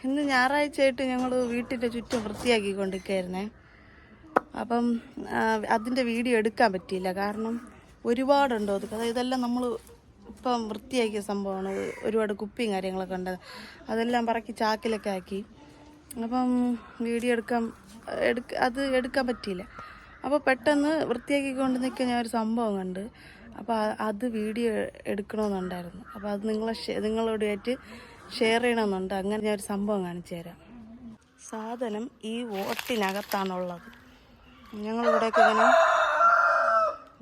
ഇന്ന് ഞായറാഴ്ചയായിട്ട് ഞങ്ങൾ വീട്ടിൻ്റെ ചുറ്റും വൃത്തിയാക്കിക്കൊണ്ടിരിക്കുകയായിരുന്നേ. അപ്പം അതിൻ്റെ വീഡിയോ എടുക്കാൻ പറ്റിയില്ല. കാരണം ഒരുപാടുണ്ടോ അത്. ഇതെല്ലാം നമ്മൾ ഇപ്പം വൃത്തിയാക്കിയ സംഭവമാണ്. ഒരുപാട് കുപ്പിയും കാര്യങ്ങളൊക്കെ ഉണ്ട്. അതെല്ലാം പറക്കി ചാക്കിലൊക്കെ ആക്കി. അപ്പം വീഡിയോ അത് എടുക്കാൻ പറ്റിയില്ല. അപ്പോൾ പെട്ടെന്ന് വൃത്തിയാക്കിക്കൊണ്ട് നിൽക്കാൻ ഞാൻ ഒരു സംഭവം കണ്ട്. അപ്പോൾ അത് വീഡിയോ എടുക്കണമെന്നുണ്ടായിരുന്നു. അപ്പോൾ അത് നിങ്ങളോടായിട്ട് ഷെയർ ചെയ്യണമെന്നുണ്ട്. അങ്ങനെ ഞാൻ ഒരു സംഭവം കാണിച്ചു തരാം. സാധനം ഈ ഓട്ടിനകത്താണുള്ളത്. ഞങ്ങളിവിടെയൊക്കെ ഇങ്ങനെ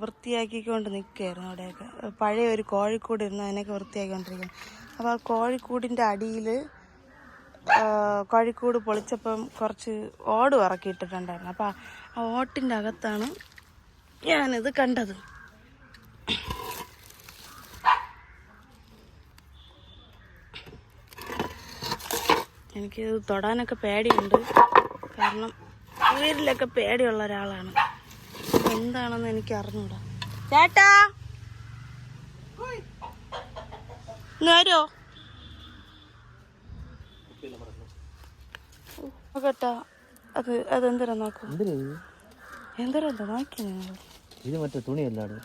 വൃത്തിയാക്കിക്കൊണ്ട് നിൽക്കുകയായിരുന്നു. അവിടെയൊക്കെ പഴയ ഒരു കോഴിക്കൂട് ഇരുന്ന് അതിനൊക്കെ വൃത്തിയാക്കിക്കൊണ്ടിരിക്കുന്നു. അപ്പോൾ ആ കോഴിക്കൂടിൻ്റെ അടിയിൽ കോഴിക്കൂട് പൊളിച്ചപ്പം കുറച്ച് ഓട് ഇറക്കിയിട്ടിട്ടുണ്ടായിരുന്നു. അപ്പോൾ ആ ഓട്ടിൻ്റെ അകത്താണ് ഞാനിത് കണ്ടത്. എനിക്കിത് തൊടാനൊക്കെ പേടിയുണ്ട്. കാരണം വീട്ടിലൊക്കെ പേടിയുള്ള ഒരാളാണ്. എന്താണെന്ന് എനിക്ക് അറിഞ്ഞൂടാ. ചേട്ടാ വരുമോ കേട്ടാ? അതെന്തരാ നോക്കും. എന്തരാ നോക്കി നിങ്ങൾ? ഇത് മറ്റേ തുണിയല്ലാതെ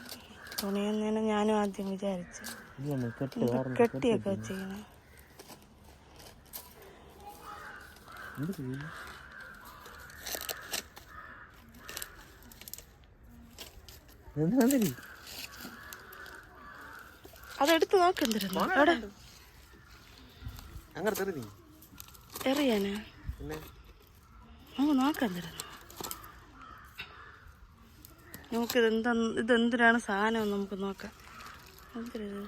തുണിയെന്നേനെ ഞാനും ആദ്യം വിചാരിച്ചു. കെട്ടിയൊക്കെ വെച്ചിങ്ങനെ. അതെടുത്ത് നോക്കെന്തരാ അവിടെ എറിയാനാ? നമുക്ക് നോക്കെന്തരാ. ഇതെന്തിനാണ് സാധനം നമുക്ക് നോക്കാം. എന്തിനാ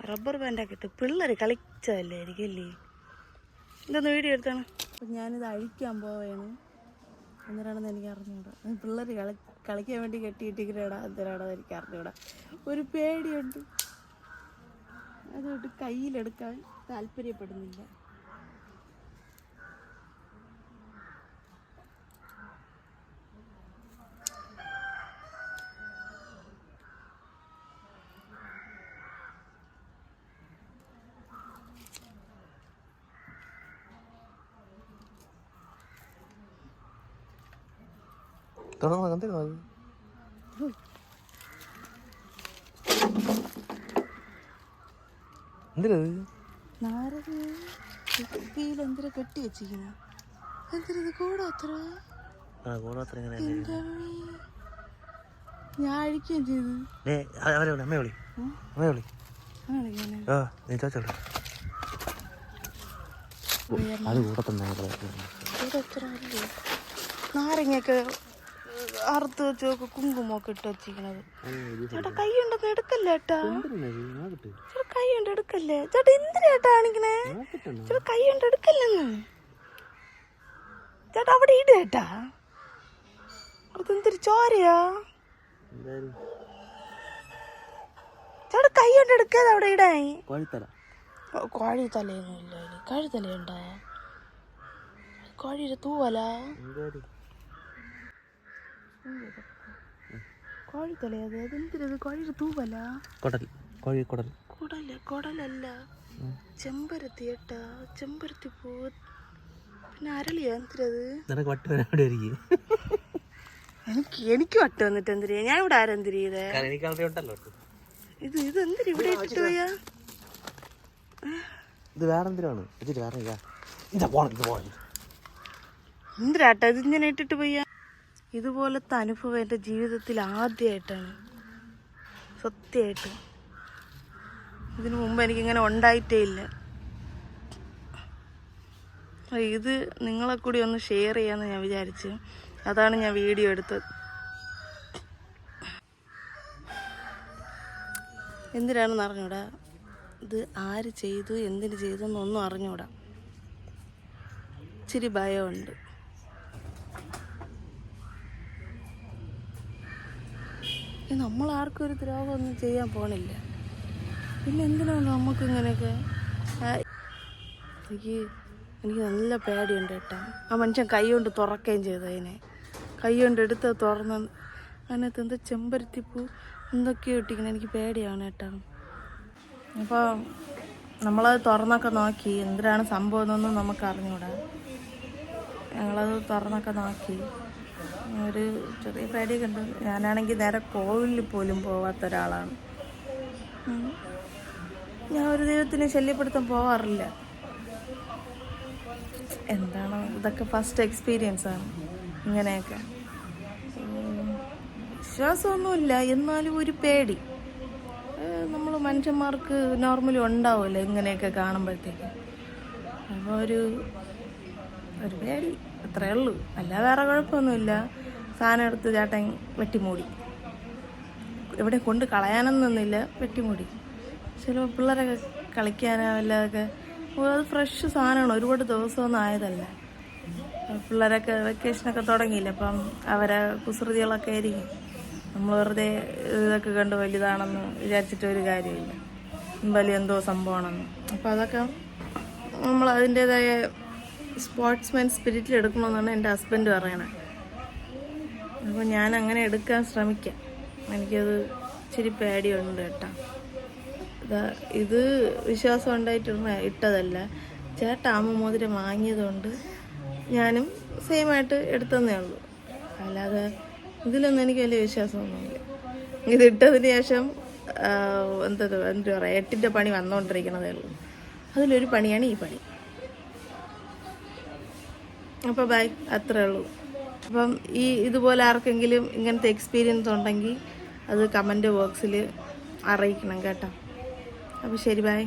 റബ്ബർ ബാൻഡൊക്കെ ഇട്ട് പിള്ളേർ കളിച്ചതല്ലേ ആയിരിക്കല്ലേ. ഇതൊന്ന് വീഡിയോ എടുത്താണ്. അപ്പം ഞാനിത് അഴിക്കാൻ പോവുകയാണ്. എന്തിനാണെന്ന് എനിക്ക് അറിഞ്ഞൂടാ. പിള്ളേർ കളിക്കാൻ വേണ്ടി കെട്ടിയിട്ടിരിക്കണേടാ. എന്തിനാണോ എനിക്ക് അറിഞ്ഞൂടാ. ഒരു പേടിയുണ്ട്. അതുകൊണ്ട് കയ്യിലെടുക്കാൻ താല്പര്യപ്പെടുന്നില്ല. എന്തിനാ കെട്ടി വെച്ചിരിക്കുന്ന എന്തിനത് കൂടാത്ര ഞാൻ അഴിക്കുകയും ചെയ്തു. നാരങ്ങയൊക്കെ അറുത്ത് വെച്ചൊക്കെ കുങ്കുമൊക്കെ ഇട്ട് വെച്ചിരിക്കണത്. ചേട്ടാ കൈ ഉണ്ടെന്ന് എടുക്കല്ലേ ചേട്ടാ. ചേട്ടാ കൈ ഉണ്ട് എടുക്കല്ലേ ചേട്ടാ. എന്തിനാ ചേട്ടാ കാണിക്കണേ? ചേട്ടാ കൈ ഉണ്ട് എടുക്കല്ലെന്ന് ചേട്ടാ. അവിടെ ഇട് ചേട്ടാ. അതെന്തൊരു ചോരയാ ചേട്ടാ. കൈ കൊണ്ട് എടുക്കാതെ അവിടെ ഇടാൻ. കോഴി തലയൊന്നും ഇല്ല. കഴുതലയുണ്ടായ കോഴിയുടെ തൂവല. കോഴിത്തലയത് അതെന്തിനത്? കോഴിയുടെ തൂവല. കുടലല്ല ചെമ്പരത്തി ഏട്ടാ. ചെമ്പരത്തി പൂവ്. പിന്നെ അരളിയാ. എന്തിനത്? എനിക്ക് വട്ട് വന്നിട്ട് എന്തിരിയ? ഞാൻ ഇവിടെ ആരെന്തിരി ചെയ്തേ? ഇത് എന്തിരി ഇവിടെ ഇട്ടിട്ട് പോയാ? ഇത് വേറെന്തിനാണ്? എന്തിനാട്ടാ ഇത് ഇങ്ങനെ ഇട്ടിട്ട് പോയാ? ഇതുപോലത്തെ അനുഭവം എൻ്റെ ജീവിതത്തിൽ ആദ്യമായിട്ടാണ്. സത്യമായിട്ട് ഇതിനു മുമ്പ് എനിക്കിങ്ങനെ ഉണ്ടായിട്ടേ ഇല്ല. ഇത് നിങ്ങളെ കൂടി ഒന്ന് ഷെയർ ചെയ്യാമെന്ന് ഞാൻ വിചാരിച്ചു. അതാണ് ഞാൻ വീഡിയോ എടുത്തത്. എന്തിനാണെന്ന് അറിഞ്ഞൂടാ. ഇത് ആര് ചെയ്തു എന്തിന് ചെയ്തു എന്നൊന്നും അറിഞ്ഞൂടാ. ഇച്ചിരി ഭയമുണ്ട്. നമ്മളാർക്കും ഒരു ദ്രോഹമൊന്നും ചെയ്യാൻ പോണില്ല. പിന്നെ എന്തിനാണ് നമുക്ക് ഇങ്ങനെയൊക്കെ? എനിക്ക് നല്ല പേടിയുണ്ട് കേട്ടോ. ആ മനുഷ്യൻ കൈ കൊണ്ട് തുറക്കുകയും ചെയ്തു. അതിനെ കൈ കൊണ്ട് എടുത്ത് തുറന്ന് അതിനകത്ത് എന്താ ചെമ്പരത്തിപ്പൂ എന്തൊക്കെയോ ഇട്ടിങ്ങനെ. എനിക്ക് പേടിയാണ് കേട്ടോ. അപ്പോൾ നമ്മളത് തുറന്നൊക്കെ നോക്കി എന്തിനാണ് സംഭവം എന്നൊന്നും നമുക്ക് അറിഞ്ഞൂടാ. ഞങ്ങളത് തുറന്നൊക്കെ നോക്കി, ഒരു ചെറിയ പേടിയൊക്കെ ഉണ്ട്. ഞാനാണെങ്കിൽ നേരെ കോവിലിൽ പോലും പോവാത്ത ഒരാളാണ്. ഞാൻ ഒരു ദൈവത്തിനെ ശല്യപ്പെടുത്താൻ പോവാറില്ല. എന്താണ് ഇതൊക്കെ ഫസ്റ്റ് എക്സ്പീരിയൻസ് ആണ് ഇങ്ങനെയൊക്കെ. വിശ്വാസമൊന്നുമില്ല, എന്നാലും ഒരു പേടി നമ്മൾ മനുഷ്യന്മാർക്ക് നോർമലി ഉണ്ടാവുമല്ലോ ഇങ്ങനെയൊക്കെ കാണുമ്പോഴത്തേക്ക്. അപ്പോൾ ഒരു പേടി അത്രേ ഉള്ളൂ, അല്ല വേറെ കുഴപ്പമൊന്നുമില്ല. സാധനം എടുത്ത് ചേട്ടൻ വെട്ടിമൂടി, എവിടെ കൊണ്ട് കളയാനൊന്നുമില്ല, വെട്ടിമൂടി. ചിലപ്പോൾ പിള്ളേരൊക്കെ കളിക്കാനോ വല്ലതൊക്കെ, അത് ഫ്രഷ് സാധനമാണ്, ഒരുപാട് ദിവസമൊന്നും ആയതല്ല. പിള്ളേരൊക്കെ വെക്കേഷനൊക്കെ തുടങ്ങിയില്ല, അപ്പം അവരെ കുസൃതികളൊക്കെ ആയിരിക്കും. നമ്മൾ വെറുതെ ഇതൊക്കെ കണ്ട് വലുതാണെന്ന് വിചാരിച്ചിട്ട് ഒരു കാര്യമില്ല, വലിയ എന്തോ സംഭവമാണെന്ന്. അപ്പം അതൊക്കെ നമ്മൾ അതിൻ്റേതായ സ്പോർട്സ്മാൻ സ്പിരിറ്റിൽ എടുക്കണമെന്നാണ് എൻ്റെ ഹസ്ബൻഡ് പറയണത്. അപ്പോൾ ഞാൻ അങ്ങനെ എടുക്കാൻ ശ്രമിക്കാം. എനിക്കത് ഇച്ചിരി പേടിയുണ്ട് കേട്ടോ. ഇത് വിശ്വാസം ഉണ്ടായിട്ട് ഇട്ടതല്ല, ചേട്ടൻ അമ്മ മോതിരം വാങ്ങിയതുകൊണ്ട് ഞാനും സെയിമായിട്ട് എടുത്തതന്നേ ഉള്ളൂ. അല്ലാതെ ഇതിലൊന്നും എനിക്ക് വലിയ വിശ്വാസമൊന്നുമില്ല. ഇതിട്ടതിന് ശേഷം എന്താ പറയുക, 8ൻ്റെ പണി വന്നുകൊണ്ടിരിക്കണതേ ഉള്ളൂ. അതിലൊരു പണിയാണ് ഈ പണി. അപ്പോൾ ബൈ, അത്രേ ഉള്ളൂ. അപ്പം ഇതുപോലെ ആർക്കെങ്കിലും ഇങ്ങനത്തെ എക്സ്പീരിയൻസ് ഉണ്ടെങ്കിൽ അത് കമൻറ്റ് ബോക്സിൽ അറിയിക്കണം കേട്ടോ. അപ്പോൾ ശരി, ബൈ.